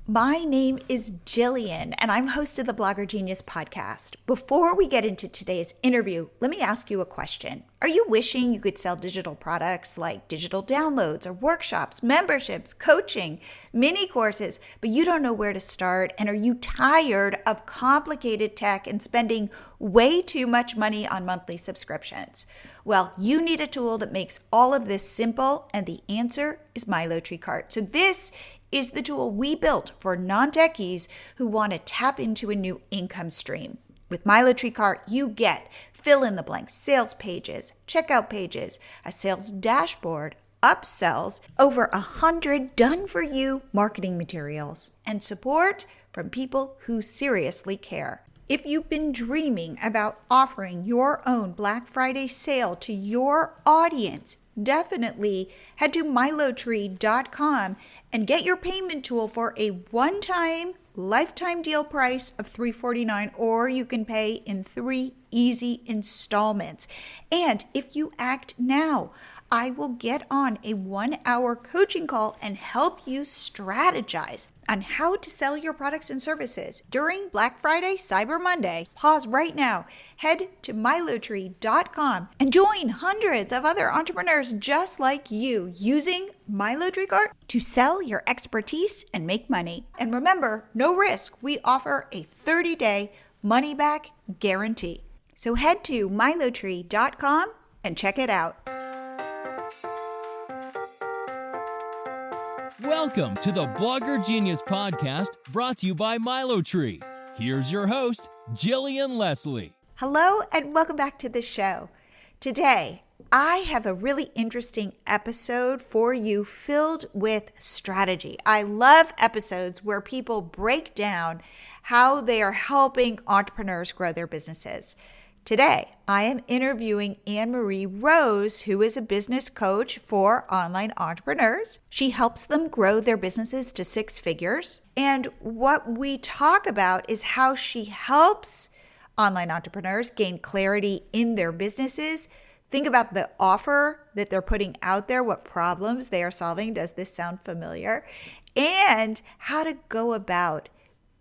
My name is Jillian, and I'm host of the Blogger Genius podcast. Before we get into today's interview, let me ask you a question. Are you wishing you could sell digital products like digital downloads or workshops, memberships, coaching, mini courses, but you don't know where to start? And are you tired of complicated tech and spending way too much money on monthly subscriptions? Well, you need a tool that makes all of this simple, and the answer is MiloTreeCart. So this is the tool we built for non-techies who want to tap into a new income stream. With MiloTreeCart, you get fill-in-the-blank sales pages, checkout pages, a sales dashboard, upsells, over 100 done-for-you marketing materials, and support from people who seriously care. If you've been dreaming about offering your own Black Friday sale to your audience, definitely head to milotree.com and get your payment tool for a one-time lifetime deal price of $349, or you can pay in 3 easy installments. And if you act now, I will get on a 1-hour coaching call and help you strategize on how to sell your products and services during Black Friday, Cyber Monday. Pause right now, head to milotree.com and join hundreds of other entrepreneurs just like you using MiloTreeCart to sell your expertise and make money. And remember, no risk. We offer a 30-day money-back guarantee. So head to milotree.com and check it out. Welcome to the Blogger Genius podcast, brought to you by MiloTree. Here's your host, Jillian Leslie. Hello and welcome back to the show. Today, I have a really interesting episode for you filled with strategy. I love episodes where people break down how they are helping entrepreneurs grow their businesses. Today, I am interviewing AnneMarie Rose, who is a business coach for online entrepreneurs. She helps them grow their businesses to 6 figures. And what we talk about is how she helps online entrepreneurs gain clarity in their businesses. Think about the offer that they're putting out there, what problems they are solving. Does this sound familiar? And how to go about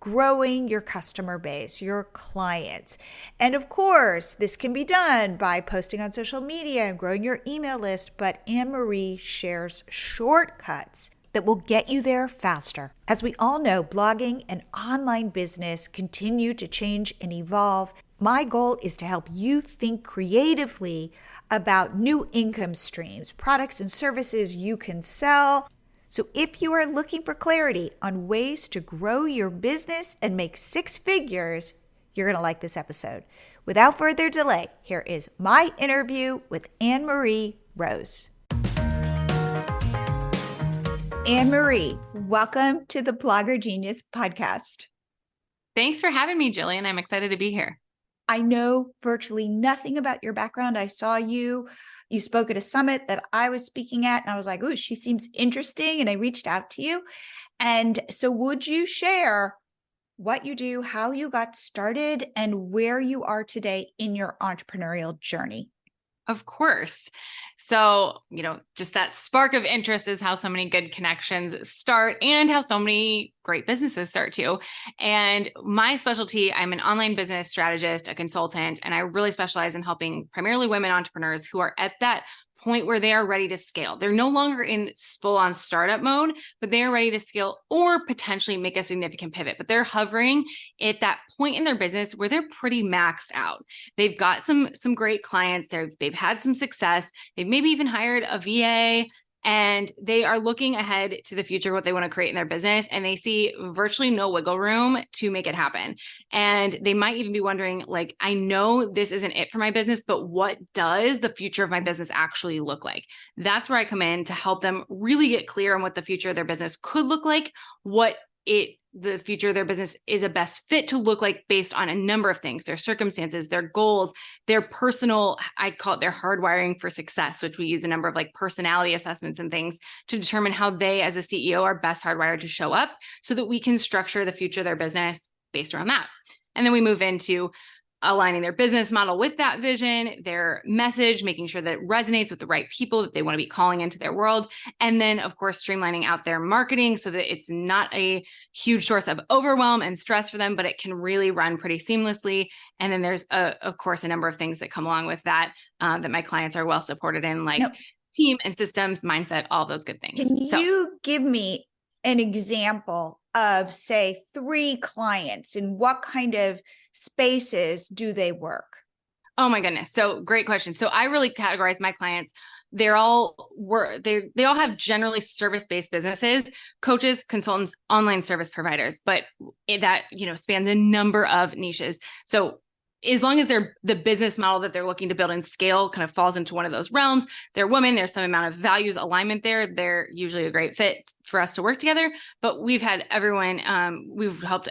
growing your customer base, your clients. And of course, this can be done by posting on social media and growing your email list, but AnneMarie shares shortcuts that will get you there faster. As we all know, blogging and online business continue to change and evolve. My goal is to help you think creatively about new income streams, products and services you can sell. So if you are looking for clarity on ways to grow your business and make 6 figures, you're going to like this episode. Without further delay, here is my interview with AnneMarie Rose. AnneMarie, welcome to the Blogger Genius podcast. Thanks for having me, Jillian. I'm excited to be here. I know virtually nothing about your background. I saw you spoke at a summit that I was speaking at, and I was like, ooh, she seems interesting. And I reached out to you. And so would you share what you do, how you got started, and where you are today in your entrepreneurial journey? Of course. So, just that spark of interest is how so many good connections start and how so many great businesses start too. And my specialty, I'm an online business strategist, a consultant, and I really specialize in helping primarily women entrepreneurs who are at that point where they are ready to scale. They're no longer in full-on startup mode, but they are ready to scale or potentially make a significant pivot. But they're hovering at that point in their business where they're pretty maxed out. They've got some great clients. They've had some success. They've maybe even hired a VA, and they are looking ahead to the future, what they want to create in their business, and they see virtually no wiggle room to make it happen. And they might even be wondering, like, I know this isn't it for my business, but what does the future of my business actually look like? That's where I come in to help them really get clear on what the future of their business could look like, what the future of their business is a best fit to look like based on a number of things, their circumstances, their goals, their personal, I call it their hardwiring for success, which we use a number of like personality assessments and things to determine how they as a CEO are best hardwired to show up so that we can structure the future of their business based around that. And then we move into aligning their business model with that vision, their message, making sure that it resonates with the right people that they want to be calling into their world. And then, of course, streamlining out their marketing so that it's not a huge source of overwhelm and stress for them, but it can really run pretty seamlessly. And then there's, of course, a number of things that come along with that, that my clients are well supported in, like team and systems, mindset, all those good things. Can you give me an example of, say, 3 clients, and what kind of spaces do they work? Oh my goodness. So great question. So I really categorize my clients. They all have generally service-based businesses, coaches, consultants, online service providers, but that, spans a number of niches. So as long as the business model that they're looking to build and scale kind of falls into one of those realms, they're women, there's some amount of values alignment there. They're usually a great fit for us to work together. But we've had everyone, we've helped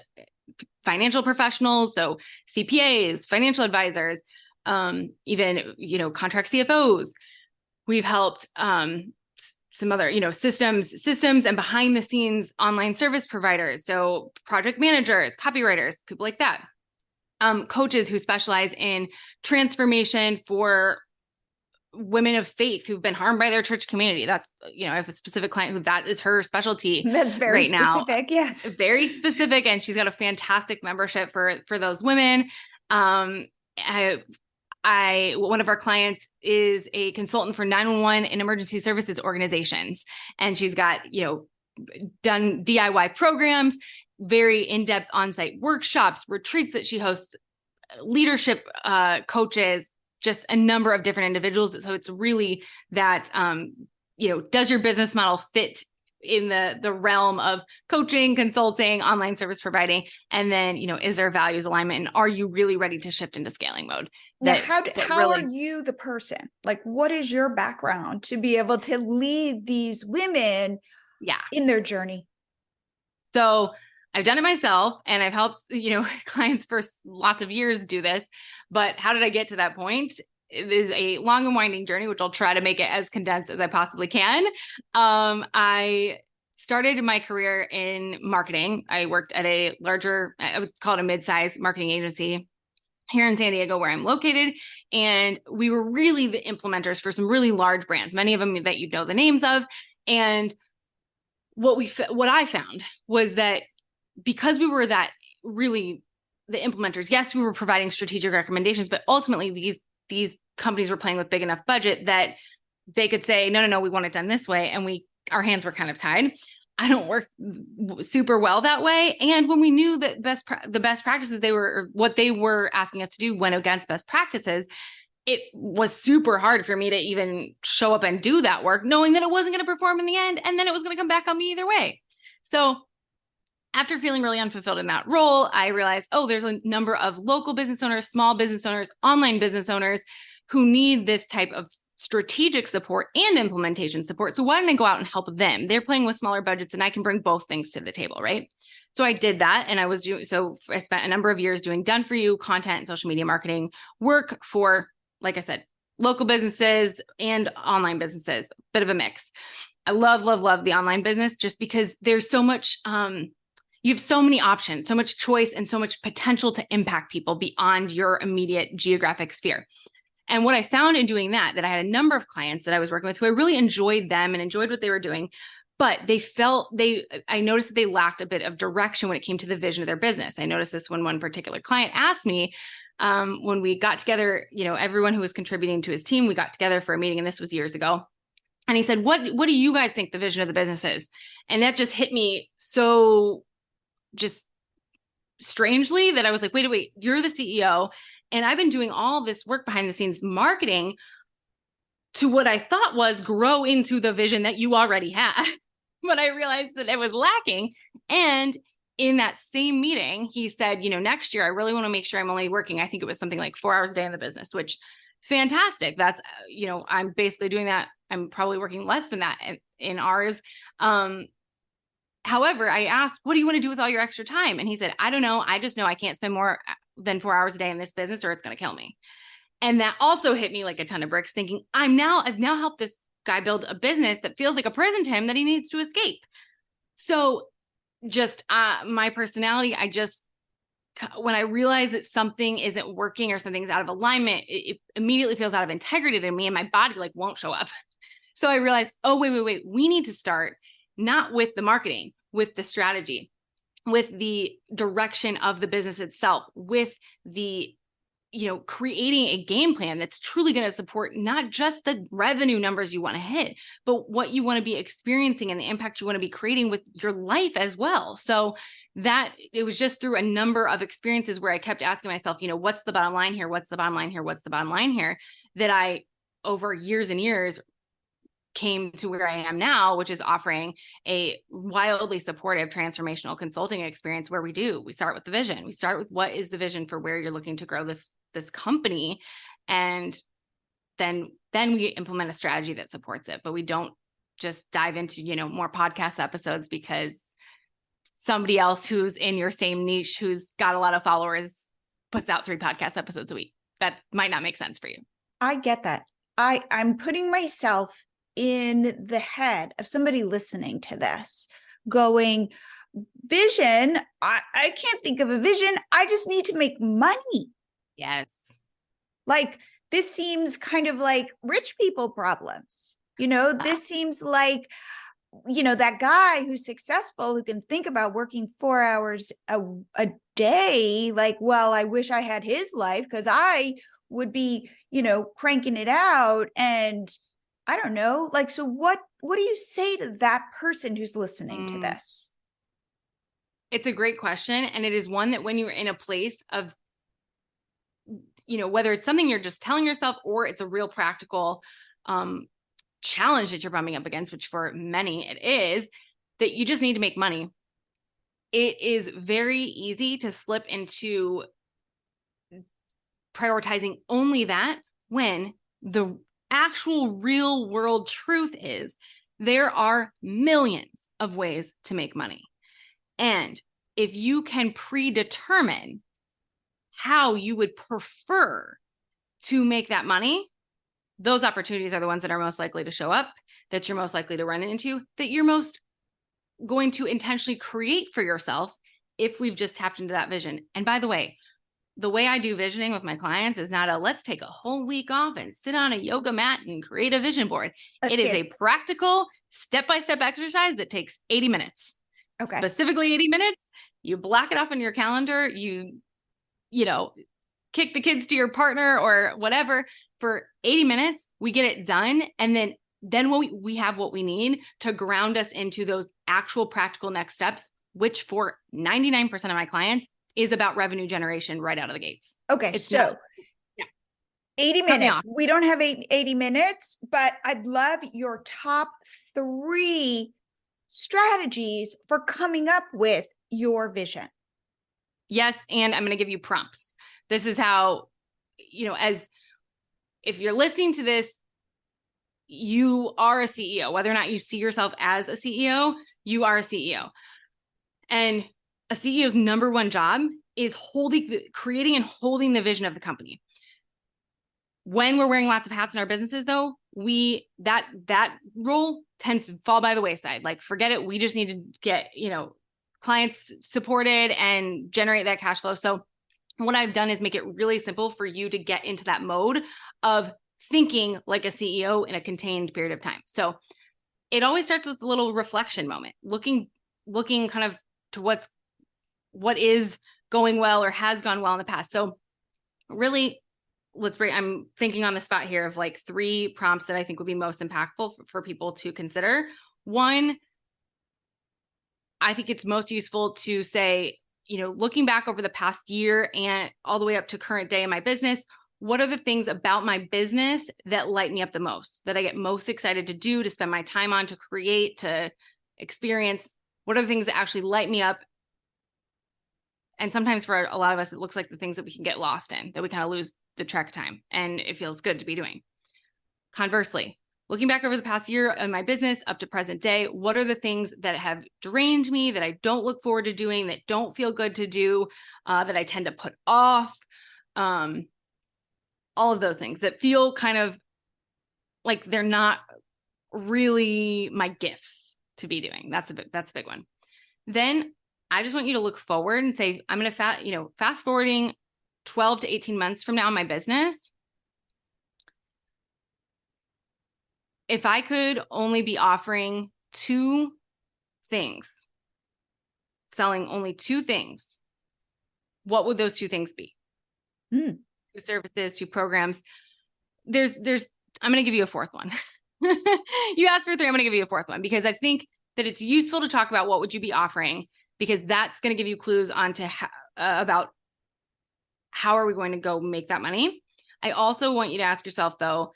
financial professionals, so CPAs, financial advisors, even, contract CFOs. We've helped some other, systems and behind the scenes online service providers. So project managers, copywriters, people like that. Coaches who specialize in transformation for women of faith who've been harmed by their church community. That's, I have a specific client who that is her specity. That's very specific. Now. Yes. Very specific. And she's got a fantastic membership for those women. One of our clients is a consultant for 911 and emergency services organizations. And she's got, done DIY programs, very in-depth on-site workshops, retreats that she hosts, leadership coaches, just a number of different individuals. So it's really that, does your business model fit in the realm of coaching, consulting, online service providing? And then, is there values alignment? And are you really ready to shift into scaling mode? How are you the person? Like, what is your background to be able to lead these women in their journey? So I've done it myself, and I've helped, clients for lots of years do this. But how did I get to that point? It is a long and winding journey, which I'll try to make it as condensed as I possibly can. I started my career in marketing. I worked at a larger, I would call it a mid-sized marketing agency here in San Diego, where I'm located. And we were really the implementers for some really large brands, many of them that you know the names of. And what I found was that because we were that really the implementers, yes, we were providing strategic recommendations, but ultimately these companies were playing with big enough budget that they could say, no, we want it done this way. And our hands were kind of tied. I don't work super well that way. And when we knew that the best practices what they were asking us to do went against best practices, it was super hard for me to even show up and do that work, knowing that it wasn't going to perform in the end. And then it was going to come back on me either way. So after feeling really unfulfilled in that role, I realized, there's a number of local business owners, small business owners, online business owners who need this type of strategic support and implementation support. So why don't I go out and help them? They're playing with smaller budgets and I can bring both things to the table, right? So I did that. And I spent a number of years doing done for you content and social media marketing work for, like I said, local businesses and online businesses, bit of a mix. I love the online business just because there's so much, you have so many options, so much choice, and so much potential to impact people beyond your immediate geographic sphere. And what I found in doing that I had a number of clients that I was working with who I really enjoyed them and enjoyed what they were doing, but I noticed that they lacked a bit of direction when it came to the vision of their business. I noticed this when one particular client asked me, when we got together, everyone who was contributing to his team, we got together for a meeting, and this was years ago. And he said, what do you guys think the vision of the business is? And that just hit me so just strangely that I was like, wait, you're the CEO. And I've been doing all this work behind the scenes marketing to what I thought was grow into the vision that you already had. But I realized that it was lacking. And in that same meeting, he said, next year, I really want to make sure I'm only working, I think it was something like 4 hours a day in the business, which fantastic. That's, I'm basically doing that. I'm probably working less than that in ours. However, I asked, what do you want to do with all your extra time? And he said, I don't know. I just know I can't spend more than 4 hours a day in this business or it's going to kill me. And that also hit me like a ton of bricks, thinking I've now helped this guy build a business that feels like a prison to him that he needs to escape. So just my personality, when I realize that something isn't working or something's out of alignment, it immediately feels out of integrity to me, and my body like won't show up. So I realized, oh, wait, we need to start not with the marketing, with the strategy, with the direction of the business itself, with the, creating a game plan that's truly going to support not just the revenue numbers you want to hit, but what you want to be experiencing and the impact you want to be creating with your life as well. So that it was just through a number of experiences where I kept asking myself, what's the bottom line here? What's the bottom line here? What's the bottom line here? That I, over years and years, came to where I am now, which is offering a wildly supportive transformational consulting experience where we start with the vision. We start with what is the vision for where you're looking to grow this company. And then we implement a strategy that supports it, but we don't just dive into, more podcast episodes because somebody else who's in your same niche, who's got a lot of followers, puts out 3 podcast episodes a week. That might not make sense for you. I get that. I'm putting myself in the head of somebody listening to this going, vision, I can't think of a vision. I just need to make money. Yes. Like, this seems kind of like rich people problems. This seems like, that guy who's successful, who can think about working 4 hours a day, like, well, I wish I had his life because I would be, cranking it out. And I don't know, like, so what do you say to that person who's listening to this? It's a great question. And it is one that when you're in a place of, whether it's something you're just telling yourself or it's a real practical challenge that you're bumping up against, which for many it is, that you just need to make money. It is very easy to slip into prioritizing only that when the actual real world truth is there are millions of ways to make money. And if you can predetermine how you would prefer to make that money, those opportunities are the ones that are most likely to show up, that you're most likely to run into, that you're most going to intentionally create for yourself if we've just tapped into that vision. And by the way I do visioning with my clients is not let's take a whole week off and sit on a yoga mat and create a vision board. It is a practical step-by-step exercise that takes 80 minutes. Okay. Specifically 80 minutes. You block it off on your calendar. You kick the kids to your partner or whatever for 80 minutes. We get it done. And then we have what we need to ground us into those actual practical next steps, which for 99% of my clients is about revenue generation right out of the gates. Okay. 80 minutes. We don't have 80 minutes, but I'd love your top 3 strategies for coming up with your vision. Yes. And I'm going to give you prompts. This is how, as if you're listening to this, you are a CEO, whether or not you see yourself as a CEO, you are a CEO. And a CEO's number one job is creating and holding the vision of the company. When we're wearing lots of hats in our businesses, though, that role tends to fall by the wayside. Like, forget it. We just need to get, clients supported and generate that cash flow. So what I've done is make it really simple for you to get into that mode of thinking like a CEO in a contained period of time. So it always starts with a little reflection moment, looking kind of to what is going well or has gone well in the past. So really, I'm thinking on the spot here of like 3 prompts that I think would be most impactful for people to consider. One, I think it's most useful to say, looking back over the past year and all the way up to current day in my business, what are the things about my business that light me up the most, that I get most excited to do, to spend my time on, to create, to experience? What are the things that actually light me up? And sometimes for a lot of us, it looks like the things that we can get lost in, that we kind of lose the track of time, and it feels good to be doing. Conversely, looking back over the past year in my business up to present day, what are the things that have drained me, that I don't look forward to doing, that don't feel good to do, that I tend to put off? All of those things that feel kind of like they're not really my gifts to be doing. That's a big one. Then I just want you to look forward and say, I'm going to fast forwarding 12 to 18 months from now in my business. If I could only be offering 2 things, selling only 2 things, what would those 2 things be? 2 services, 2 programs. I'm going to give you a 4th one. You asked for 3, I'm going to give you a 4th one, because I think that it's useful to talk about what would you be offering, because that's going to give you clues onto about how are we going to go make that money. I also want you to ask yourself, though,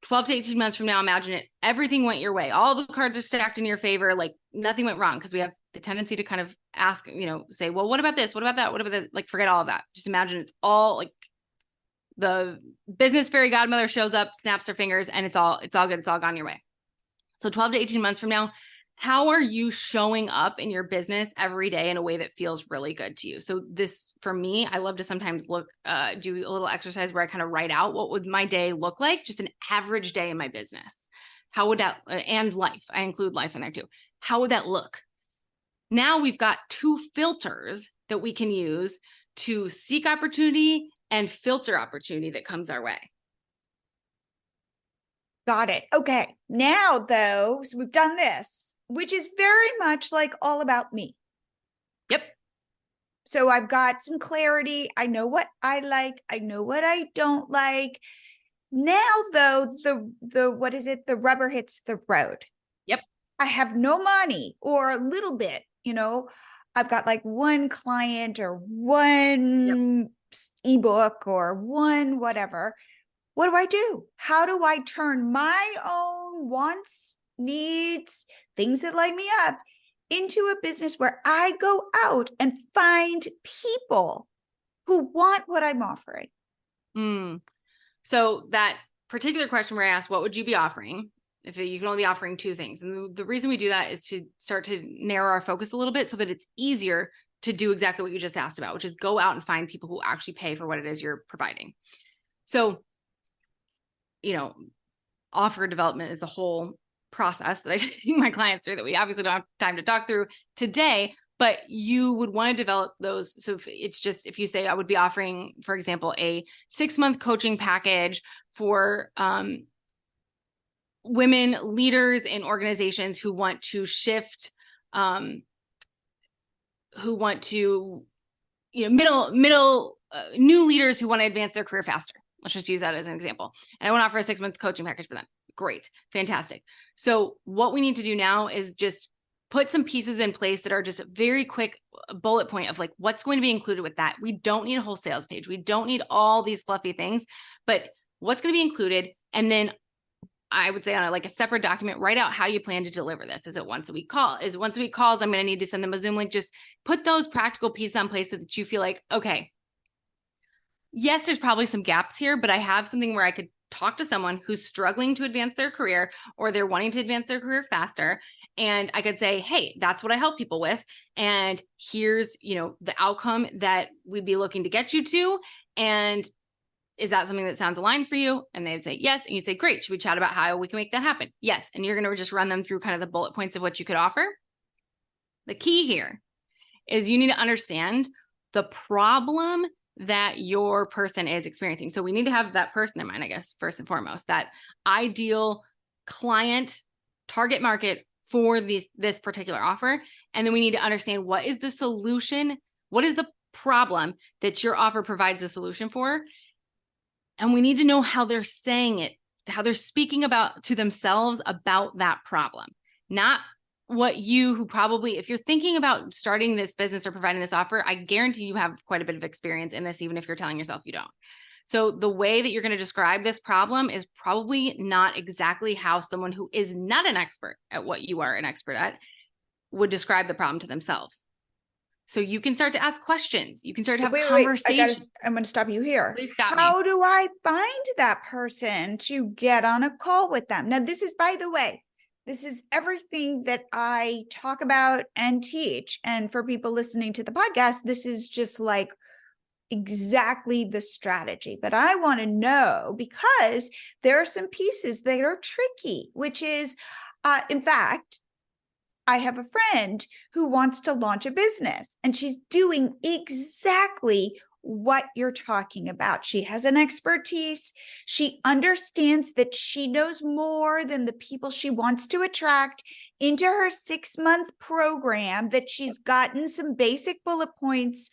12 to 18 months from now, imagine everything went your way. All the cards are stacked in your favor. Like nothing went wrong, because we have the tendency to kind of ask, say, well, what about this? What about that? What about that? Like, forget all of that. Just imagine it's all like the business fairy godmother shows up, snaps her fingers, and it's all good. It's all gone your way. So 12 to 18 months from now, how are you showing up in your business every day in a way that feels really good to you? So this, for me, I love to sometimes do a little exercise where I kind of write out what would my day look like, just an average day in my business. How would that, and life, I include life in there too. How would that look? Now we've got 2 filters that we can use to seek opportunity and filter opportunity that comes our way. Got it. Okay. Now, though, so we've done this, which is very much like all about me. Yep. So I've got some clarity. I know what I like. I know what I don't like. Now, though, what is it? The rubber hits the road. Yep. I have no money, or a little bit, I've got like 1 client or 1 ebook or 1 whatever. What do I do? How do I turn my own wants, needs, things that light me up into a business where I go out and find people who want what I'm offering? So that particular question where I asked, what would you be offering if you can only be offering 2 things? And the reason we do that is to start to narrow our focus a little bit so that it's easier to do exactly what you just asked about, which is go out and find people who actually pay for what it is you're providing. So, offer development is a whole process that I take my clients through that we obviously don't have time to talk through today, but you would want to develop those. So if you say I would be offering, for example, a 6-month coaching package for women leaders in organizations who want to shift, who want to, new leaders who want to advance their career faster. Let's just use that as an example. And I want to offer a 6-month coaching package for them. Great. Fantastic. So what we need to do now is just put some pieces in place that are just a very quick bullet point of like, what's going to be included with that. We don't need a whole sales page. We don't need all these fluffy things, but what's going to be included. And then I would say on a separate document, write out how you plan to deliver this. Is it once a week call? Is it once a week calls? I'm going to need to send them a Zoom link. Just put those practical pieces in place so that you feel like, okay, yes, there's probably some gaps here, but I have something where I could talk to someone who's struggling to advance their career, or they're wanting to advance their career faster. And I could say, hey, that's what I help people with. And here's, the outcome that we'd be looking to get you to. And is that something that sounds aligned for you? And they'd say, yes. And you'd say, great. Should we chat about how we can make that happen? Yes. And you're going to just run them through kind of the bullet points of what you could offer. The key here is you need to understand the problem that your person is experiencing. So we need to have that person in mind, I guess, first and foremost, that ideal client target market for this particular offer. And then we need to understand what is the solution, what is the problem that your offer provides the solution for. And we need to know how they're saying it, how they're speaking to themselves about that problem, not what who probably, if you're thinking about starting this business or providing this offer, I guarantee you have quite a bit of experience in this, even if you're telling yourself you don't. So the way that you're going to describe this problem is probably not exactly how someone who is not an expert at what you are an expert at would describe the problem to themselves. So you can start to ask questions. You can start to have conversations. I'm going to stop you here. Please stop me. How do I find that person to get on a call with them? Now, this is, by the way, this is everything that I talk about and teach. And for people listening to the podcast, this is just like exactly the strategy. But I want to know, because there are some pieces that are tricky, which is, in fact, I have a friend who wants to launch a business and she's doing exactly what you're talking about. She has an expertise. She understands that she knows more than the people she wants to attract into her 6-month program that she's gotten some basic bullet points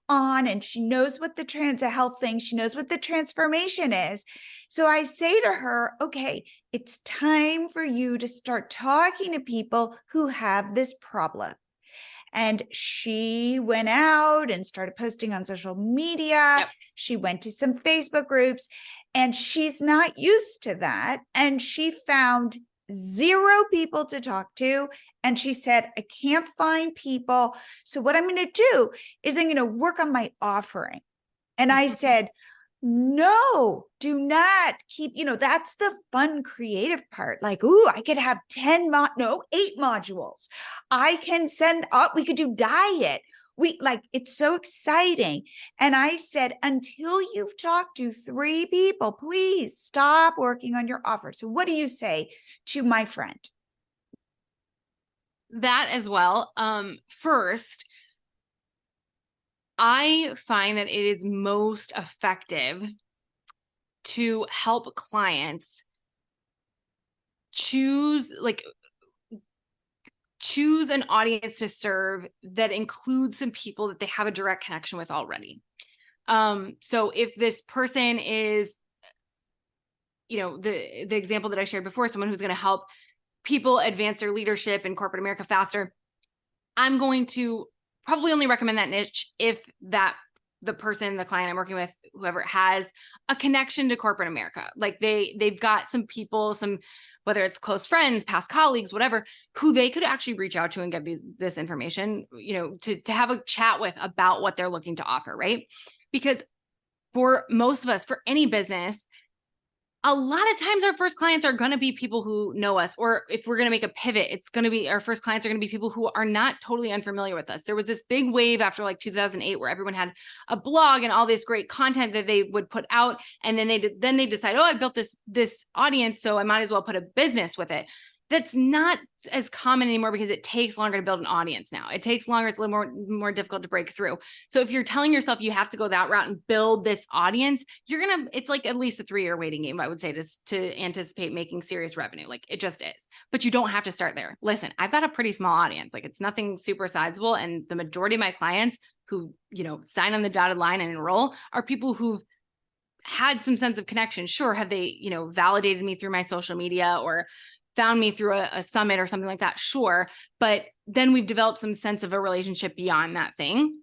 on, and she knows what the health thing, she knows what the transformation is. So I say to her, okay, it's time for you to start talking to people who have this problem. And she went out and started posting on social media. Yep. She went to some Facebook groups, and she's not used to that. And she found 0 people to talk to. And she said, I can't find people. So what I'm going to do is I'm going to work on my offering. And I said, no, do not keep, that's the fun, creative part. Like, ooh, I could have 8 modules. I can send up, we could do diet. It's so exciting. And I said, until you've talked to 3 people, please stop working on your offer. So what do you say to my friend? That as well. First, I find that it is most effective to help clients choose an audience to serve that includes some people that they have a direct connection with already. So if this person is, the example that I shared before, someone who's going to help people advance their leadership in corporate America faster, I'm going to probably only recommend that niche if the person, the client I'm working with, whoever, has a connection to corporate America. Like they've got some people, whether it's close friends, past colleagues, whatever, who they could actually reach out to and get this information, to have a chat with about what they're looking to offer, right? Because for most of us, for any business, a lot of times our first clients are going to be people who know us, or if we're going to make a pivot, it's going to be our first clients are going to be people who are not totally unfamiliar with us. There was this big wave after 2008 where everyone had a blog and all this great content that they would put out. And then they decide, I built this audience, so I might as well put a business with it. That's not as common anymore because it takes longer to build an audience now. It takes longer. It's a little more difficult to break through. So if you're telling yourself you have to go that route and build this audience, it's like at least a 3-year waiting game, I would say, to anticipate making serious revenue. Like it just is. But you don't have to start there. Listen, I've got a pretty small audience. Like it's nothing super sizable. And the majority of my clients who, sign on the dotted line and enroll are people who've had some sense of connection. Sure. Have they, validated me through my social media or found me through a summit or something like that? Sure. But then we've developed some sense of a relationship beyond that thing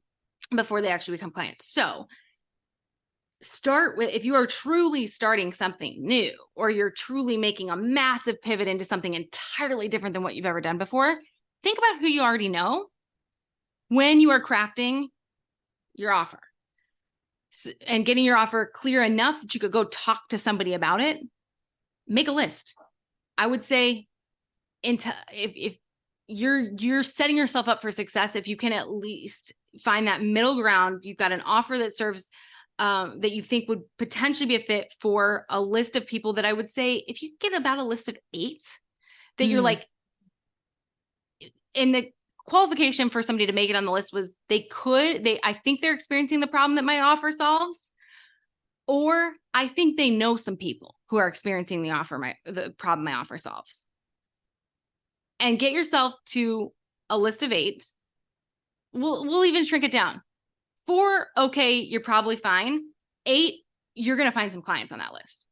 before they actually become clients. So start with, if you are truly starting something new, or you're truly making a massive pivot into something entirely different than what you've ever done before, think about who you already know when you are crafting your offer and getting your offer clear enough that you could go talk to somebody about it. Make a list. I would say if you're setting yourself up for success, if you can at least find that middle ground, you've got an offer that serves that you think would potentially be a fit for a list of people that I would say, if you get about a list of 8 that you're like, and the qualification for somebody to make it on the list was I think they're experiencing the problem that my offer solves. Or I think they know some people who are experiencing the problem my offer solves. And get yourself to a list of 8. We'll even shrink it down. 4, okay, you're probably fine. 8, you're going to find some clients on that list.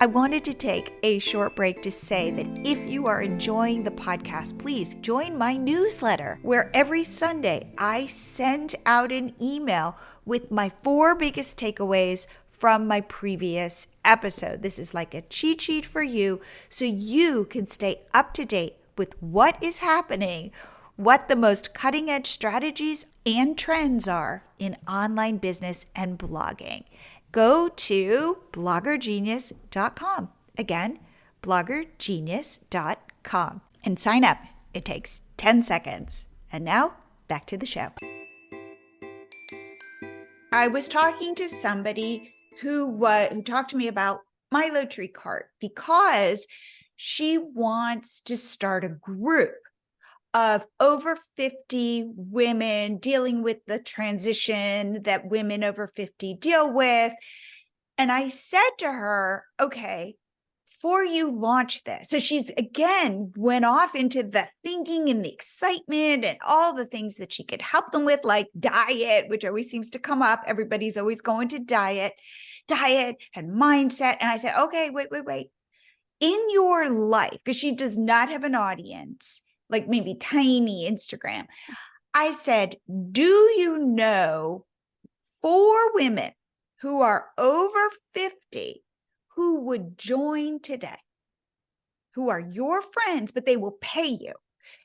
I wanted to take a short break to say that if you are enjoying the podcast, please join my newsletter, where every Sunday I send out an email with my 4 biggest takeaways from my previous episode. This is like a cheat sheet for you, so you can stay up to date with what is happening, what the most cutting edge strategies and trends are in online business and blogging. Go to bloggergenius.com. Again, bloggergenius.com, and sign up. It takes 10 seconds. And now back to the show. I was talking to somebody who talked to me about my Low Tree cart, because she wants to start a group of over 50 women dealing with the transition that women over 50 deal with. And I said to her, okay, before you launch this. So she's again went off into the thinking and the excitement and all the things that she could help them with, like diet, which always seems to come up. Everybody's always going to diet and mindset. And I said, okay, wait. In your life, because she does not have an audience, like maybe tiny Instagram. I said, do you know 4 women who are over 50 who would join today, who are your friends, but they will pay you?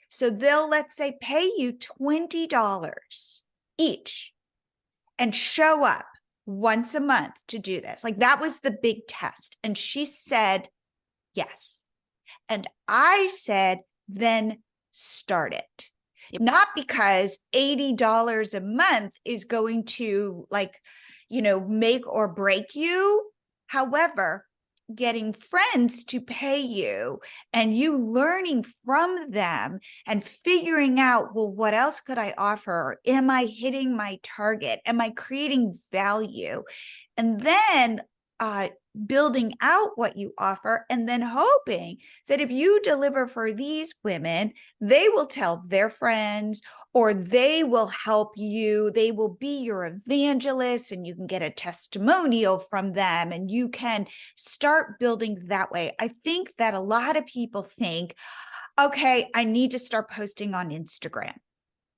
So they'll, let's say, pay you $20 each and show up once a month to do this. Like that was the big test. And she said, yes. And I said, then start it. Yep. Not because $80 a month is going to make or break you. However, getting friends to pay you and you learning from them and figuring out, well, what else could I offer? Am I hitting my target? Am I creating value? And then building out what you offer, and then hoping that if you deliver for these women, they will tell their friends, or they will help you. They will be your evangelist, and you can get a testimonial from them, and you can start building that way. I think that a lot of people think, okay, I need to start posting on Instagram.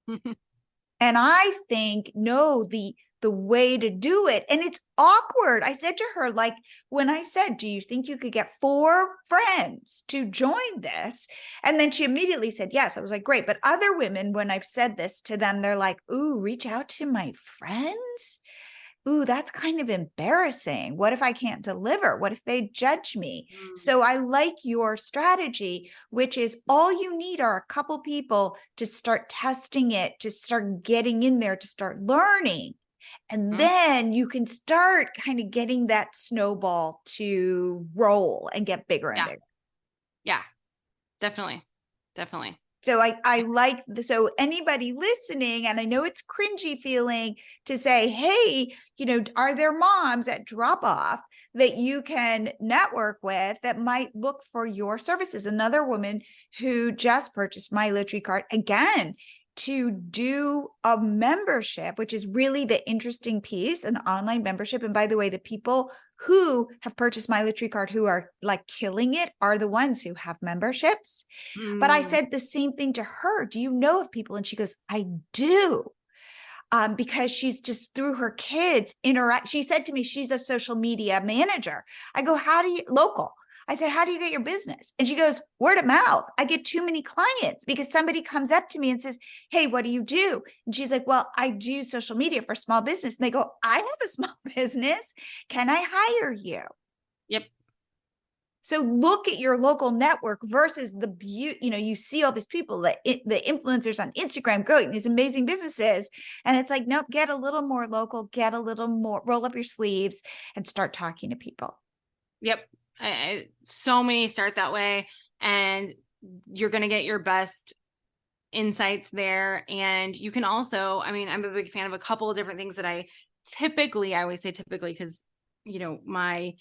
And I think, no, the way to do it. And it's awkward. I said to her, like, when I said, do you think you could get 4 friends to join this? And then she immediately said, yes. I was like, great. But other women, when I've said this to them, they're like, ooh, reach out to my friends? Ooh, that's kind of embarrassing. What if I can't deliver? What if they judge me? So I like your strategy, which is all you need are a couple people to start testing it, to start getting in there, to start learning. And then you can start kind of getting that snowball to roll and get bigger and bigger. Yeah, definitely. So I like so anybody listening, and I know it's cringy feeling to say, hey, are there moms at drop off that you can network with that might look for your services? Another woman who just purchased my Lottery card, again, to do a membership, which is really the interesting piece, an online membership. And by the way, the people who have purchased my Lottery card who are like killing it are the ones who have memberships. But I said the same thing to her. Do you know of people? And she goes, I do. Because she's just through her kids interact. She said to me, she's a social media manager. I go, local. I said, how do you get your business? And she goes, word of mouth. I get too many clients because somebody comes up to me and says, hey, what do you do? And she's like, well, I do social media for small business. And they go, I have a small business. Can I hire you? Yep. So look at your local network versus the beauty. You see all these people, the influencers on Instagram growing these amazing businesses. And it's like, nope, get a little more local, get a little more, roll up your sleeves and start talking to people. Yep. So many start that way, and you're going to get your best insights there. And you can also, I'm a big fan of a couple of different things that I always say typically, because, my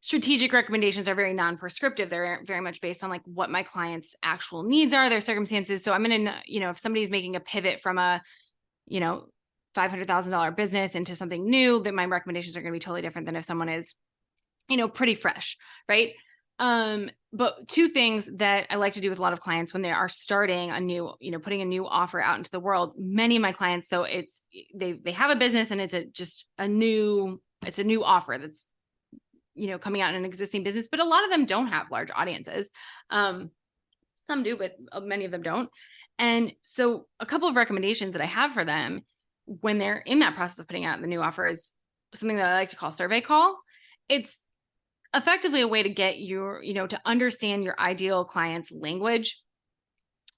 strategic recommendations are very non-prescriptive. They're very much based on like what my clients' actual needs are, their circumstances. So I'm going to, if somebody's making a pivot from a, $500,000 business into something new, then my recommendations are going to be totally different than if someone is, pretty fresh. Right. But 2 things that I like to do with a lot of clients when they are starting a new, putting a new offer out into the world, many of my clients, so they have a business and it's a new offer that's, coming out in an existing business, but a lot of them don't have large audiences. Some do, but many of them don't. And so a couple of recommendations that I have for them when they're in that process of putting out the new offer is something that I like to call survey call. It's effectively a way to get your, to understand your ideal client's language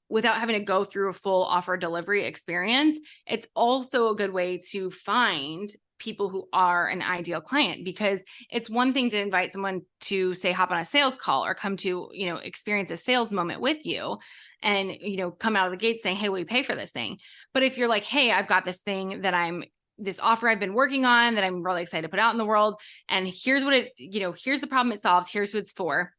without having to go through a full offer delivery experience. It's also a good way to find people who are an ideal client, because it's one thing to invite someone to say, hop on a sales call or come to, experience a sales moment with you and, come out of the gate saying, hey, will you pay for this thing? But if you're like, hey, I've got this thing this offer I've been working on that I'm really excited to put out in the world. And here's what here's the problem it solves. Here's what it's for.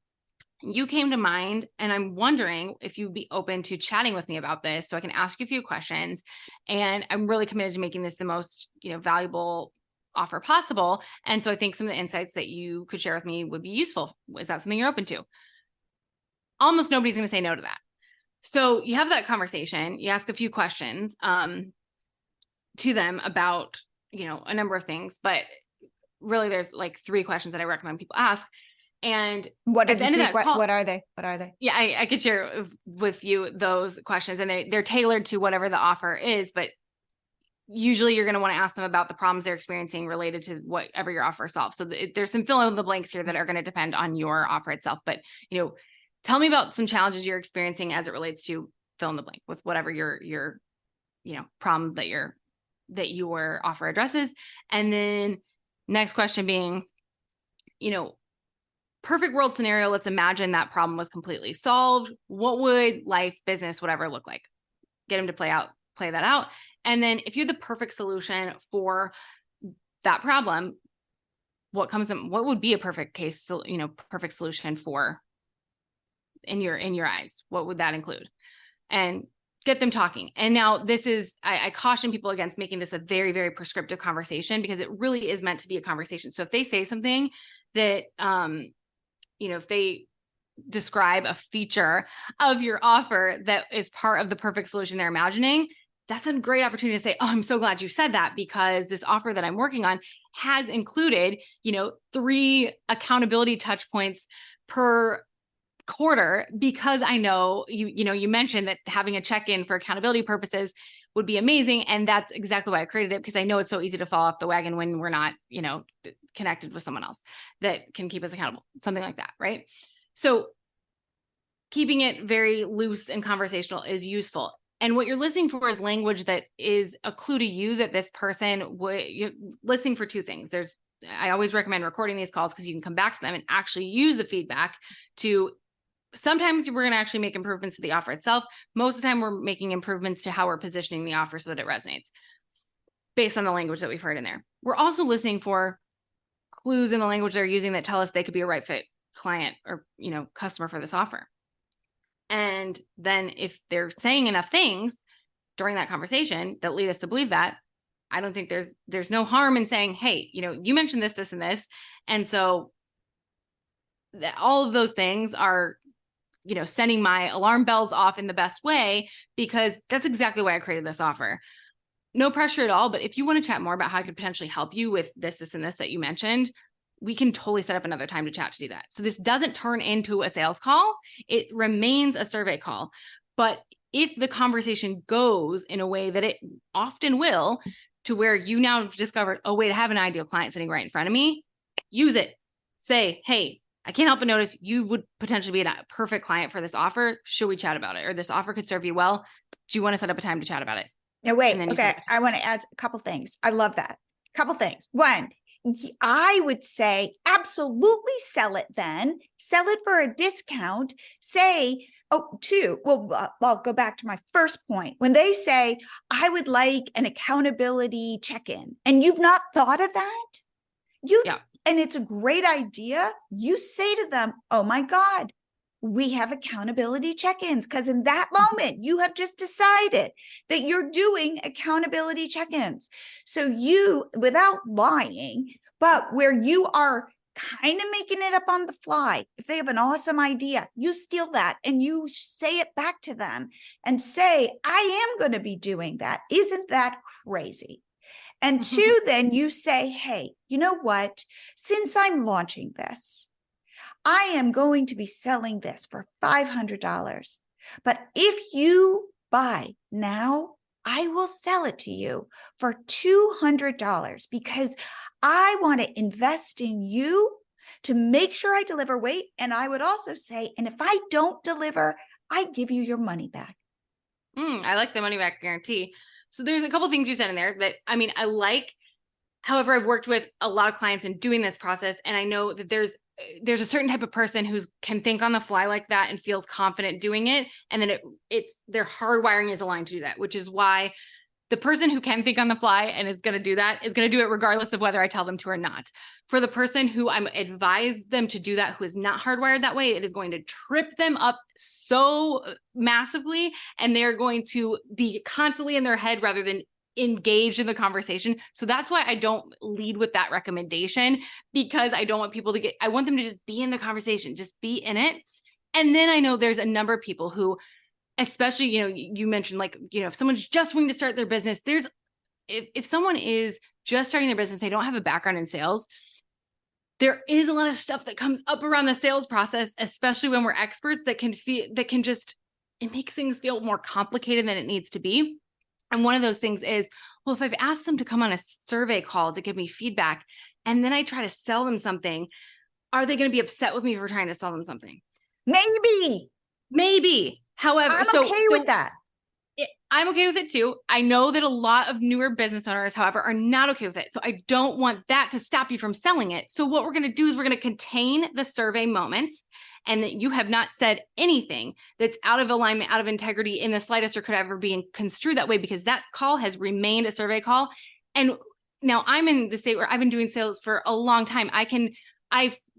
You came to mind, and I'm wondering if you'd be open to chatting with me about this so I can ask you a few questions. And I'm really committed to making this the most, valuable offer possible. And so I think some of the insights that you could share with me would be useful. Is that something you're open to? Almost nobody's going to say no to that. So you have that conversation, you ask a few questions to them about, a number of things, but really there's like 3 questions that I recommend people ask. And what are the 3 what are they? Yeah, I could share with you those questions, and they're tailored to whatever the offer is, but usually you're going to want to ask them about the problems they're experiencing related to whatever your offer solves. So there's some fill in the blanks here that are going to depend on your offer itself. But, tell me about some challenges you're experiencing as it relates to fill in the blank with whatever your problem that your offer addresses. And then next question being, perfect world scenario, let's imagine that problem was completely solved. What would life, business, whatever look like? Get them to play that out. And then if you had the perfect solution for that problem, what would be a perfect case, perfect solution for in your eyes? What would that include? And get them talking. And now this is, I caution people against making this a very, very prescriptive conversation, because it really is meant to be a conversation. So if they say something that, if they describe a feature of your offer that is part of the perfect solution they're imagining, that's a great opportunity to say, oh, I'm so glad you said that, because this offer that I'm working on has included, 3 accountability touch points per quarter, because I know you mentioned that having a check-in for accountability purposes would be amazing. And that's exactly why I created it, because I know it's so easy to fall off the wagon when we're not, connected with someone else that can keep us accountable, something like that. Right. So keeping it very loose and conversational is useful. And what you're listening for is language that is a clue to you that this person you're listening for 2 things. I always recommend recording these calls, because you can come back to them and actually use the feedback to, sometimes we're going to actually make improvements to the offer itself. Most of the time we're making improvements to how we're positioning the offer so that it resonates based on the language that we've heard in there. We're also listening for clues in the language they're using that tell us they could be a right fit client or, customer for this offer. And then if they're saying enough things during that conversation that lead us to believe that, I don't think there's no harm in saying, hey, you mentioned this, this, and this. And so all of those things are, sending my alarm bells off in the best way, because that's exactly why I created this offer. No pressure at all. But if you want to chat more about how I could potentially help you with this, this, and this that you mentioned, we can totally set up another time to chat to do that. So this doesn't turn into a sales call. It remains a survey call. But if the conversation goes in a way that it often will, to where you now have discovered, oh, wait, I have an ideal client sitting right in front of me, use it. Say, hey, I can't help but notice you would potentially be a perfect client for this offer. Should we chat about it? Or this offer could serve you well. Do you want to set up a time to chat about it? No, wait. Okay. I want to add a couple things. I love that. Couple things. One, I would say absolutely sell it then. Sell it for a discount. Say, 2. Well, I'll go back to my first point. When they say, I would like an accountability check-in, and you've not thought of that, and it's a great idea, you say to them, oh my God, we have accountability check-ins, because in that moment, you have just decided that you're doing accountability check-ins. So you, without lying, but where you are kind of making it up on the fly, if they have an awesome idea, you steal that and you say it back to them and say, I am going to be doing that. Isn't that crazy? And 2, then you say, hey, you know what? Since I'm launching this, I am going to be selling this for $500. But if you buy now, I will sell it to you for $200, because I want to invest in you to make sure I deliver. Wait, and I would also say, and if I don't deliver, I give you your money back. I like the money back guarantee. So there's a couple things you said in there that, I like However, I've worked with a lot of clients in doing this process, and I know that there's a certain type of person who can think on the fly like that and feels confident doing it. And then it's their hardwiring is aligned to do that, which is why the person who can think on the fly and is going to do that is going to do it regardless of whether I tell them to or not. For the person who I'm advise them to do that, who is not hardwired that way, it is going to trip them up so massively, and they're going to be constantly in their head rather than engaged in the conversation. So that's why I don't lead with that recommendation, because I don't want people to I want them to just be in the conversation, just be in it. And then I know there's a number of people who, especially, you mentioned, like, if someone's just wanting to start their business, if someone is just starting their business, they don't have a background in sales, there is a lot of stuff that comes up around the sales process, especially when we're experts, it makes things feel more complicated than it needs to be. And one of those things is, well, if I've asked them to come on a survey call to give me feedback, and then I try to sell them something, are they going to be upset with me for trying to sell them something? Maybe. However, I'm okay with that. I'm okay with it too. I know that a lot of newer business owners, however, are not okay with it. So I don't want that to stop you from selling it. So what we're going to do is we're going to contain the survey moment, and that you have not said anything that's out of alignment, out of integrity in the slightest, or could ever be construed that way, because that call has remained a survey call. And now I'm in the state where I've been doing sales for a long time.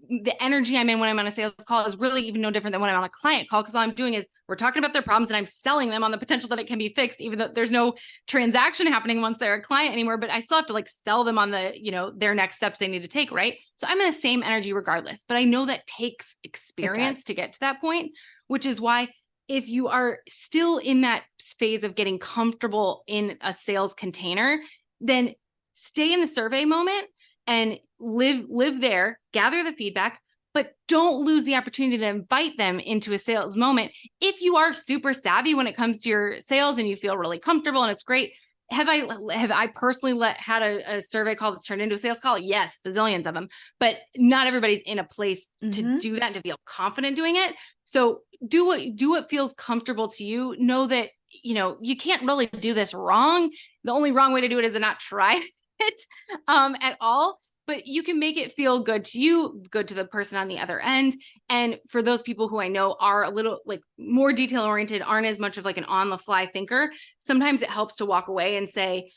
The energy I'm in when I'm on a sales call is really even no different than when I'm on a client call, because all I'm doing is we're talking about their problems and I'm selling them on the potential that it can be fixed, even though there's no transaction happening once they're a client anymore, but I still have to sell them on their next steps they need to take, right? So I'm in the same energy regardless, but I know that takes experience to get to that point, which is why if you are still in that phase of getting comfortable in a sales container, then stay in the survey moment and live there, gather the feedback, but don't lose the opportunity to invite them into a sales moment. If you are super savvy when it comes to your sales and you feel really comfortable and it's great. Have I personally had a survey call that's turned into a sales call? Yes, bazillions of them, but not everybody's in a place to do that and to feel confident doing it. So do what feels comfortable to you. Know that, you can't really do this wrong. The only wrong way to do it is to not try it at all. But you can make it feel good to you, good to the person on the other end. And for those people who I know are a little more detail oriented, aren't as much of an on the fly thinker, sometimes it helps to walk away and say,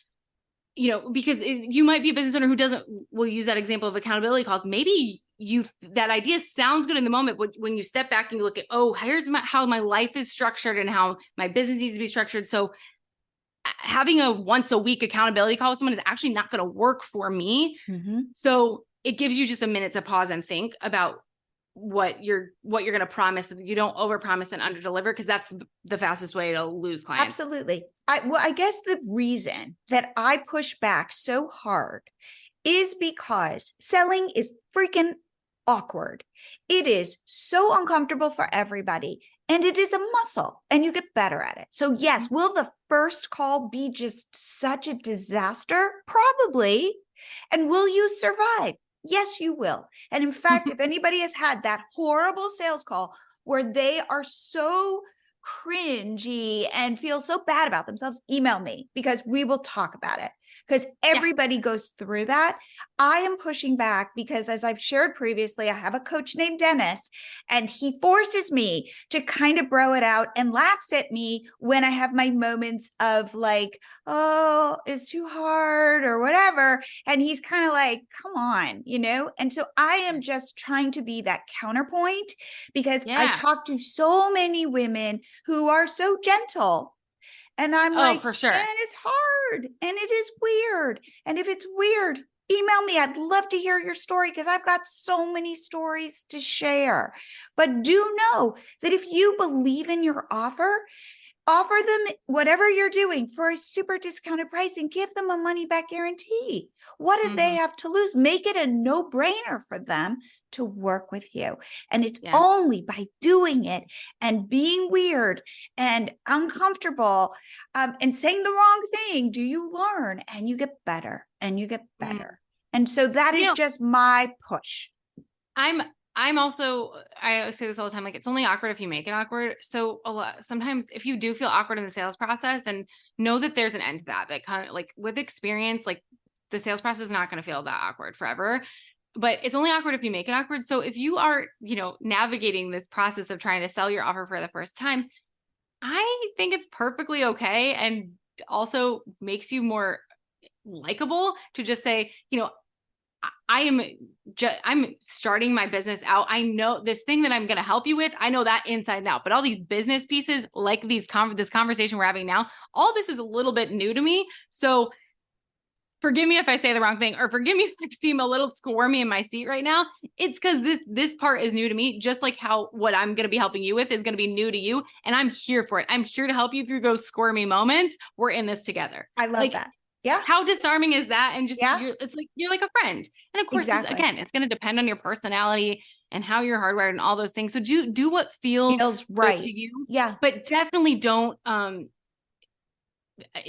because you might be a business owner who we'll use that example of accountability calls. Maybe that idea sounds good in the moment, but when you step back and you look at, here's how my life is structured and how my business needs to be structured. So having a once a week accountability call with someone is actually not going to work for me. So it gives you just a minute to pause and think about what you're going to promise, so that you don't overpromise and underdeliver, because that's the fastest way to lose clients. Absolutely. I guess the reason that I push back so hard is because selling is freaking awkward. It is so uncomfortable for everybody. And it is a muscle, and you get better at it. So yes, will the first call be just such a disaster? Probably. And will you survive? Yes, you will. And in fact, if anybody has had that horrible sales call where they are so cringy and feel so bad about themselves, email me, because we will talk about it. Because everybody goes through that. I am pushing back because, as I've shared previously, I have a coach named Dennis, and he forces me to kind of bro it out and laughs at me when I have my moments of it's too hard or whatever. And he's kind of like, come on, And so I am just trying to be that counterpoint, because I talk to so many women who are so gentle. And I'm for sure. And it's hard and it is weird. And if it's weird, email me. I'd love to hear your story, because I've got so many stories to share. But do know that if you believe in your offer them whatever you're doing for a super discounted price and give them a money back guarantee. What do they have to lose? Make it a no-brainer for them to work with you. And it's only by doing it and being weird and uncomfortable and saying the wrong thing do you learn, and you get better and you get better. And so that is just my push. I'm also, I say this all the time, it's only awkward if you make it awkward. So sometimes if you do feel awkward in the sales process, and know that there's an end to that kind of with experience, the sales process is not going to feel that awkward forever, but it's only awkward if you make it awkward. So if you are, navigating this process of trying to sell your offer for the first time, I think it's perfectly okay, and also makes you more likable to just say, I'm starting my business out. I know this thing that I'm going to help you with. I know that inside and out, but all these business pieces, like this conversation we're having now, all this is a little bit new to me. So forgive me if I say the wrong thing, or forgive me if I seem a little squirmy in my seat right now. It's because this part is new to me, just like how what I'm going to be helping you with is going to be new to you. And I'm here for it. I'm here to help you through those squirmy moments. We're in this together. I love that. Yeah. How disarming is that? And just, Yeah. it's like, you're like a friend. And of course, Exactly. again, it's going to depend on your personality and how you're hardwired and all those things. So do what feels right to you. Yeah. But definitely don't,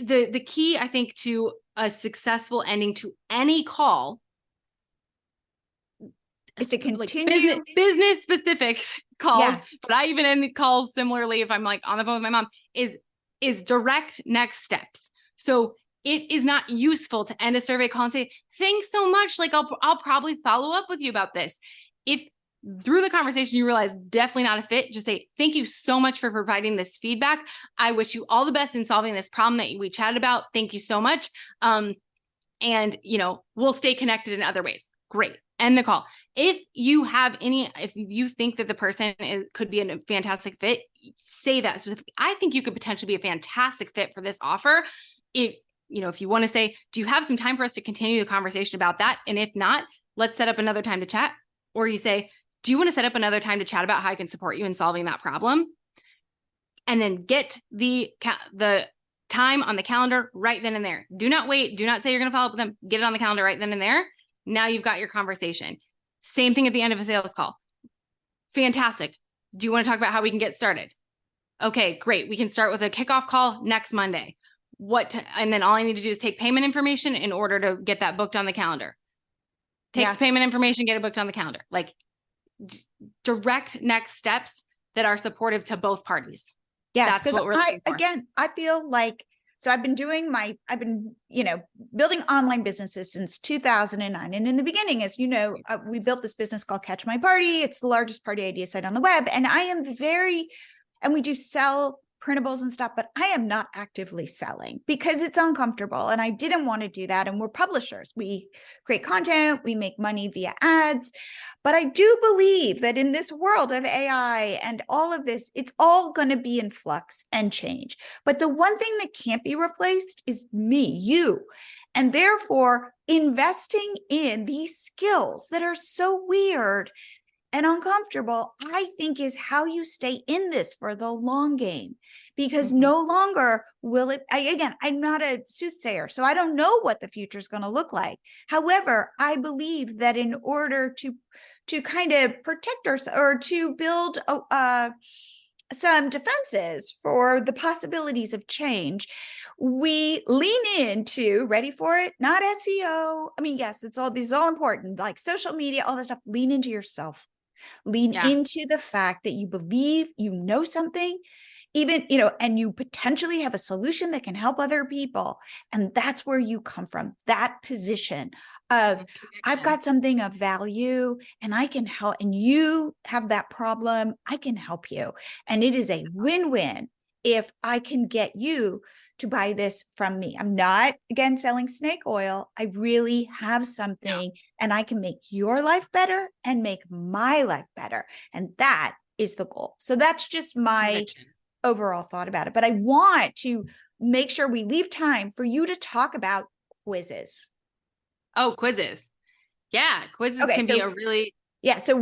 the key, I think, to a successful ending to any call is to continue like business specific calls, but I even end calls similarly if I'm like on the phone with my mom, is direct next steps. So it is not useful to end a survey call and say, thanks so much. Like I'll probably follow up with you about this. If through the conversation you realize definitely not a fit, just say, thank you so much for providing this feedback. I wish you all the best in solving this problem that we chatted about. Thank you so much. And we'll stay connected in other ways. Great. End the call. If you think that the person could be a fantastic fit, say that specifically. I think you could potentially be a fantastic fit for this offer. If you want to say, do you have some time for us to continue the conversation about that? And if not, let's set up another time to chat. Or you say, do you want to set up another time to chat about how I can support you in solving that problem? And then get the time on the calendar right then and there. Do not wait. Do not say you're going to follow up with them. Get it on the calendar right then and there. Now you've got your conversation. Same thing at the end of a sales call. Fantastic. Do you want to talk about how we can get started? Okay, great. We can start with a kickoff call next Monday. And then all I need to do is take payment information in order to get that booked on the calendar. Take the payment information, get it booked on the calendar. Like direct next steps that are supportive to both parties. Yes, because I feel like, so I've been building online businesses since 2009. And in the beginning, as you know, we built this business called Catch My Party. It's the largest party idea site on the web. And and we do sell printables and stuff, but I am not actively selling because it's uncomfortable. And I didn't want to do that. And we're publishers. We create content, we make money via ads. But I do believe that in this world of AI and all of this, it's all going to be in flux and change. But the one thing that can't be replaced is you. And therefore, investing in these skills that are so weird and uncomfortable, I think, is how you stay in this for the long game, because no longer will it. I'm not a soothsayer, so I don't know what the future is going to look like. However, I believe that in order to kind of protect ourselves or to build some defenses for the possibilities of change, we lean into, ready for it, not SEO. I mean, yes, these all important, like social media, all that stuff. Lean into yourself. Lean into the fact that you believe you know something, even, and you potentially have a solution that can help other people. And that's where you come from, that position of I've got something of value and I can help, and you have that problem, I can help you. And it is a win-win if I can get you to buy this from me. I'm not, again, selling snake oil. I really have something and I can make your life better and make my life better. And that is the goal. So that's just my overall thought about it. But I want to make sure we leave time for you to talk about quizzes. Oh, quizzes. Yeah. Quizzes can be a really... Yeah. So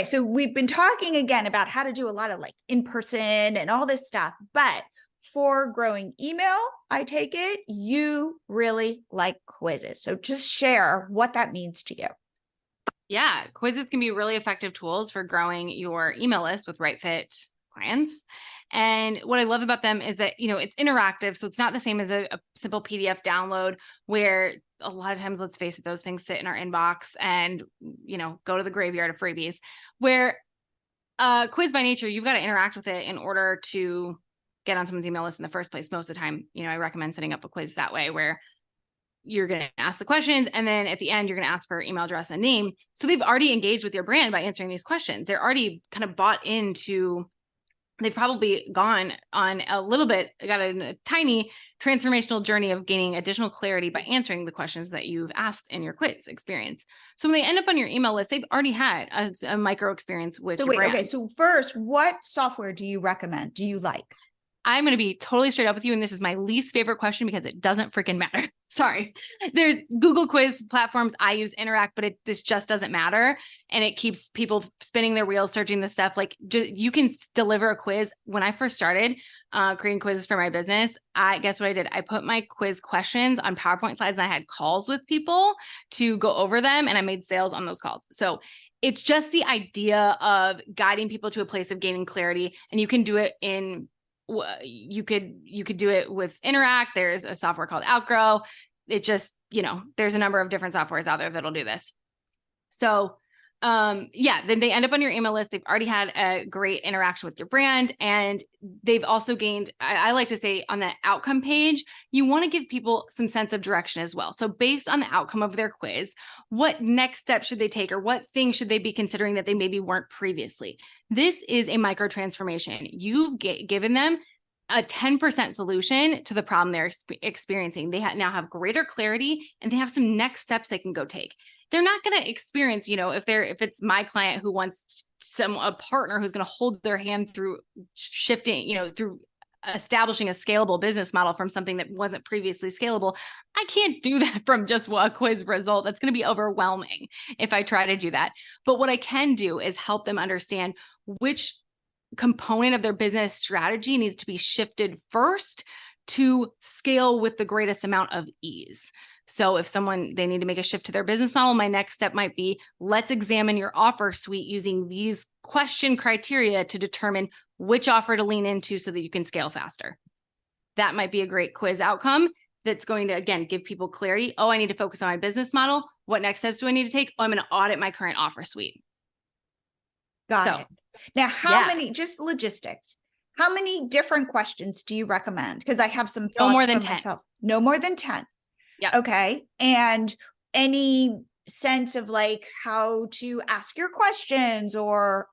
so we've been talking again about how to do a lot of like in-person and all this stuff, but for growing email, I take it you really like quizzes. So just share what that means to you. Yeah. Quizzes can be really effective tools for growing your email list with right fit clients. And what I love about them is that, it's interactive. So it's not the same as a simple PDF download where a lot of times, let's face it, those things sit in our inbox and, go to the graveyard of freebies. Where quiz by nature, you've got to interact with it in order to get on someone's email list in the first place. Most of the time, I recommend setting up a quiz that way where you're going to ask the questions. And then at the end, you're going to ask for email address and name. So they've already engaged with your brand by answering these questions. They're already kind of bought into, they've probably gone on a little bit, got a tiny transformational journey of gaining additional clarity by answering the questions that you've asked in your quiz experience. So when they end up on your email list, they've already had a micro experience with your brand. Okay. So first, what software do you recommend? Do you like? I'm going to be totally straight up with you. And this is my least favorite question because it doesn't freaking matter. Sorry. There's Google quiz platforms. I use Interact, but this just doesn't matter. And it keeps people spinning their wheels, searching the stuff. Like you can deliver a quiz. When I first started creating quizzes for my business, guess what I did? I put my quiz questions on PowerPoint slides and I had calls with people to go over them. And I made sales on those calls. So it's just the idea of guiding people to a place of gaining clarity. And you can do it you could do it with Interact. There's a software called Outgrow. It just, there's a number of different softwares out there that'll do this. So, then they end up on your email list. They've already had a great interaction with your brand. And they've also gained, I like to say on the outcome page, you want to give people some sense of direction as well. So based on the outcome of their quiz, what next step should they take or what things should they be considering that they maybe weren't previously? This is a micro transformation. You've given them a 10% solution to the problem they're experiencing. They now have greater clarity and they have some next steps they can go take. They're not going to experience, if it's my client who wants a partner who's going to hold their hand through shifting, through establishing a scalable business model from something that wasn't previously scalable. I can't do that from just a quiz result. That's going to be overwhelming if I try to do that. But what I can do is help them understand which component of their business strategy needs to be shifted first to scale with the greatest amount of ease. So if they need to make a shift to their business model, my next step might be, let's examine your offer suite using these question criteria to determine which offer to lean into so that you can scale faster. That might be a great quiz outcome that's going to, again, give people clarity. Oh, I need to focus on my business model. What next steps do I need to take? Oh, I'm going to audit my current offer suite. Got it. Now, how many, just logistics, how many different questions do you recommend? Because I have some thoughts no more than for 10. myself. No more than 10. Yeah. Okay. And any sense of like how to ask your questions or?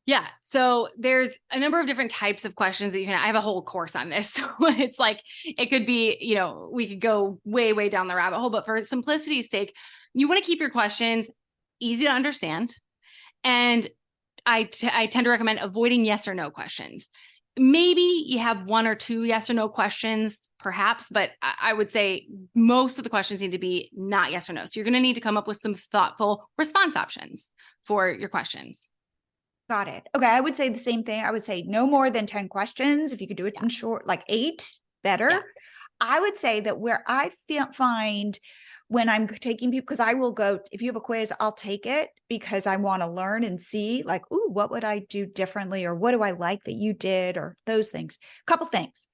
Yeah. So there's a number of different types of questions that I have a whole course on this. So it's like, it could be, we could go way, way down the rabbit hole, but for simplicity's sake, you want to keep your questions easy to understand. And I tend to recommend avoiding yes or no questions. Maybe you have one or two yes or no questions, perhaps, but I would say most of the questions need to be not yes or no. So you're going to need to come up with some thoughtful response options for your questions. Got it. Okay. I would say the same thing. I would say no more than 10 questions. If you could do it in short, like 8, better. Yeah. I would say that where I find when I'm taking people, because I will go, if you have a quiz, I'll take it because I want to learn and see like, ooh, what would I do differently? Or what do I like that you did? Or those things. Couple things.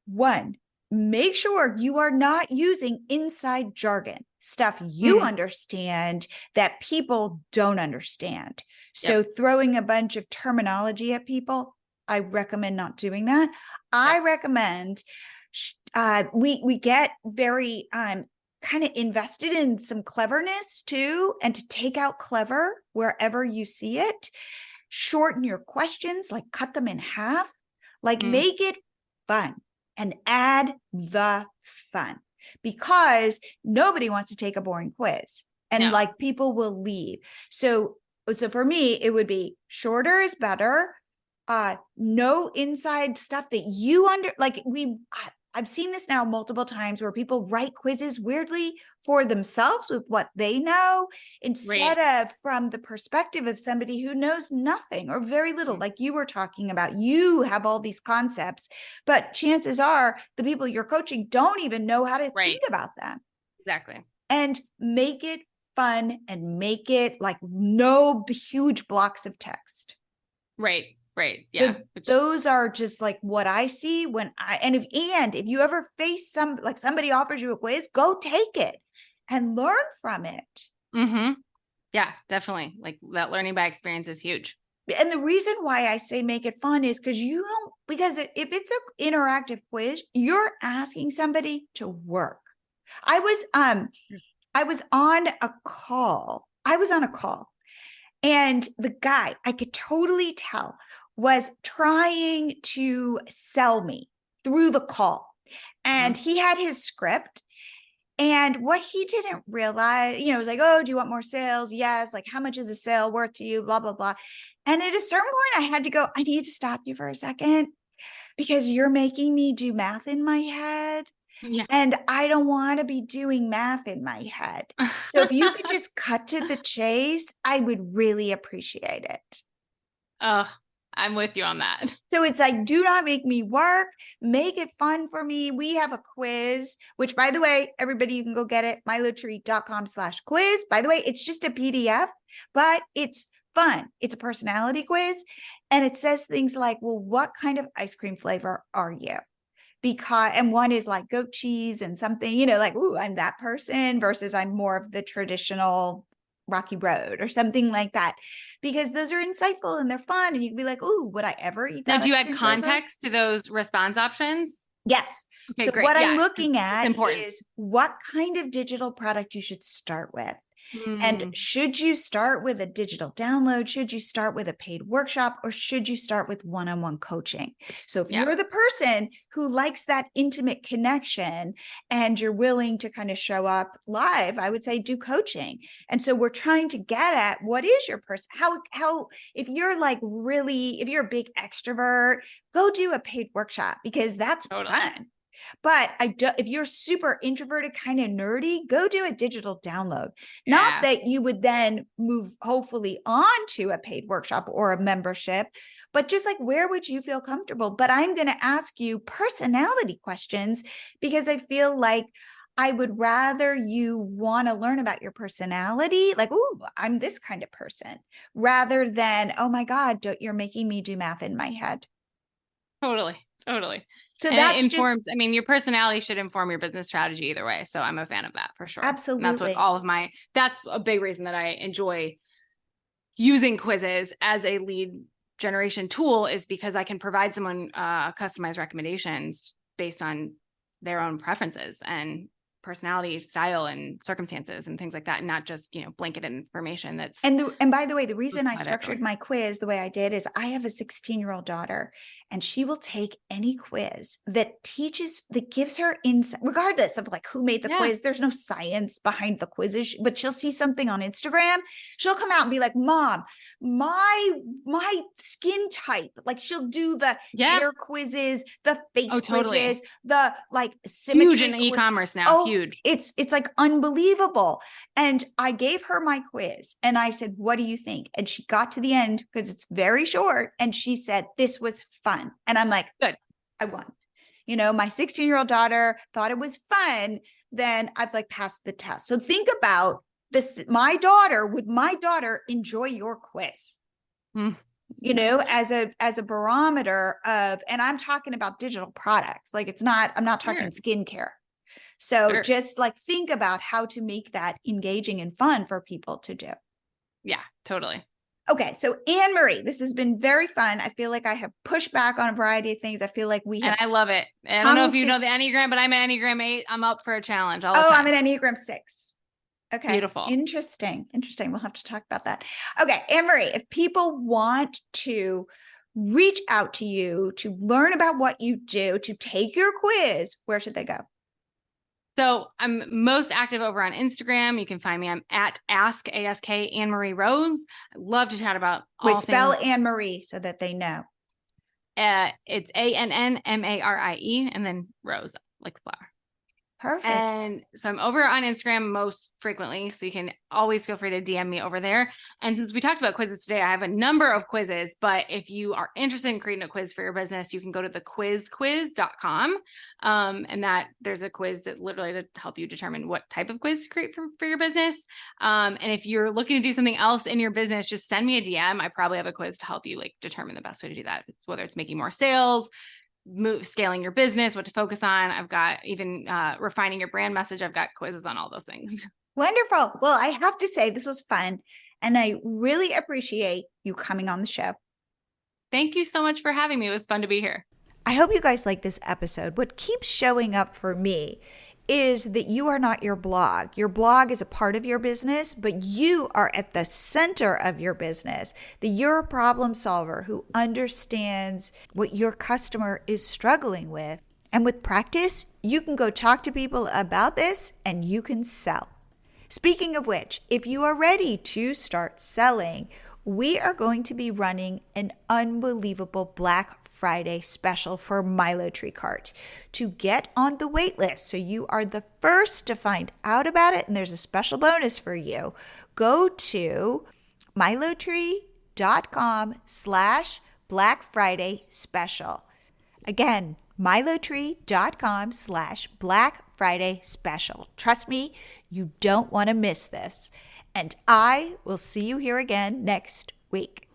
One, make sure you are not using inside jargon, stuff you understand that people don't understand. So throwing a bunch of terminology at people, I recommend not doing that. I recommend we get very kind of invested in some cleverness too, and to take out clever wherever you see it. Shorten your questions, like cut them in half, like make it fun and add the fun, because nobody wants to take a boring quiz and like people will leave. So for me, it would be shorter is better. No inside stuff that you I've seen this now multiple times where people write quizzes weirdly for themselves with what they know instead of from the perspective of somebody who knows nothing or very little. Like you were talking about, you have all these concepts, but chances are the people you're coaching don't even know how to think about them. Exactly. And make it fun and make it like no huge blocks of text. Right. Yeah. Those are just like what I see when if you ever face somebody offers you a quiz, go take it and learn from it. Mm-hmm. Yeah, definitely. Like that learning by experience is huge. And the reason why I say make it fun is because if it's an interactive quiz, you're asking somebody to work. I was on a call. And the guy, I could totally tell, was trying to sell me through the call. And he had his script. And what he didn't realize, it was like, oh, do you want more sales? Yes. Like, how much is a sale worth to you? Blah, blah, blah. And at a certain point, I had to go, I need to stop you for a second because you're making me do math in my head. Yeah. And I don't want to be doing math in my head. So if you could just cut to the chase, I would really appreciate it. Oh, I'm with you on that. So it's like, do not make me work, make it fun for me. We have a quiz, which by the way, everybody, you can go get it, milotree.com/quiz. By the way, it's just a PDF, but it's fun. It's a personality quiz. And it says things like, well, what kind of ice cream flavor are you? And one is like goat cheese and something, like, ooh, I'm that person versus I'm more of the traditional Rocky Road or something like that, because those are insightful and they're fun. And you can be like, ooh, would I ever eat that? Now, do you add context to those response options? Yes. Okay, so great. What Yeah, I'm looking at important. is what kind of digital product you should start with. And should you start with a digital download? Should you start with a paid workshop? Or should you start with one-on-one coaching? So if you're the person who likes that intimate connection and you're willing to kind of show up live, I would say do coaching. And so we're trying to get at what is your person, how, if you're like if you're a big extrovert, go do a paid workshop because that's fun. But if you're super introverted, kind of nerdy, go do a digital download. Not that you would then move hopefully on to a paid workshop or a membership, but just like, where would you feel comfortable? But I'm going to ask you personality questions because I feel like I would rather you want to learn about your personality, like, ooh, I'm this kind of person, rather than, oh my God, you're making me do math in my head. Totally. So and that informs, your personality should inform your business strategy either way. So I'm a fan of that for sure. Absolutely. And that's what that's a big reason that I enjoy using quizzes as a lead generation tool, is because I can provide someone customized recommendations based on their own preferences and personality, style, and circumstances and things like that, and not just, blanket information that's. And by the way, the reason I structured my quiz the way I did is I have a 16-year-old daughter, and she will take any quiz that gives her insight, regardless of like who made the quiz. There's no science behind the quizzes, but she'll see something on Instagram. She'll come out and be like, Mom, my skin type. Like, she'll do the hair quizzes, the face quizzes, the like symmetry. Huge in e-commerce now. Huge. It's like unbelievable. And I gave her my quiz and I said, what do you think? And she got to the end because it's very short. And she said, this was fun. And I'm like, good, I won. My 16-year-old daughter thought it was fun. Then I've like passed the test. So think about this. Would my daughter enjoy your quiz? As a barometer of, and I'm talking about digital products. Like, I'm not talking skincare. So just like think about how to make that engaging and fun for people to do. Yeah, totally. Okay. So AnneMarie, this has been very fun. I feel like I have pushed back on a variety of things. I feel like we have. And I love it. I don't know if you know the Enneagram, but I'm an Enneagram 8. I'm up for a challenge all the time. I'm an Enneagram 6. Okay. Beautiful. Interesting. We'll have to talk about that. Okay. AnneMarie, if people want to reach out to you to learn about what you do, to take your quiz, where should they go? So I'm most active over on Instagram. You can find me. I'm at Ask AnneMarie Rose. I love to chat about all things. Spell AnneMarie so that they know. It's AnneMarie and then Rose, like the flower. Perfect. And so I'm over on Instagram most frequently. So you can always feel free to DM me over there. And since we talked about quizzes today, I have a number of quizzes, but if you are interested in creating a quiz for your business, you can go to thequizquiz.com. And that there's a quiz that literally to help you determine what type of quiz to create for your business. And if you're looking to do something else in your business, just send me a DM. I probably have a quiz to help you like determine the best way to do that. Whether it's making more sales, scaling your business, what to focus on. I've got even refining your brand message. I've got quizzes on all those things. Wonderful. Well, I have to say this was fun. And I really appreciate you coming on the show. Thank you so much for having me. It was fun to be here. I hope you guys like this episode. What keeps showing up for me is that you are not your blog. Your blog is a part of your business, but you are at the center of your business. That you're a problem solver who understands what your customer is struggling with. And with practice, you can go talk to people about this and you can sell. Speaking of which, if you are ready to start selling, we are going to be running an unbelievable Black Friday special for Milo Tree Cart. To get on the wait list, so you are the first to find out about it, and there's a special bonus for you, go to milotree.com/Black Friday special. Again, milotree.com/Black Friday special. Trust me, you don't want to miss this. And I will see you here again next week.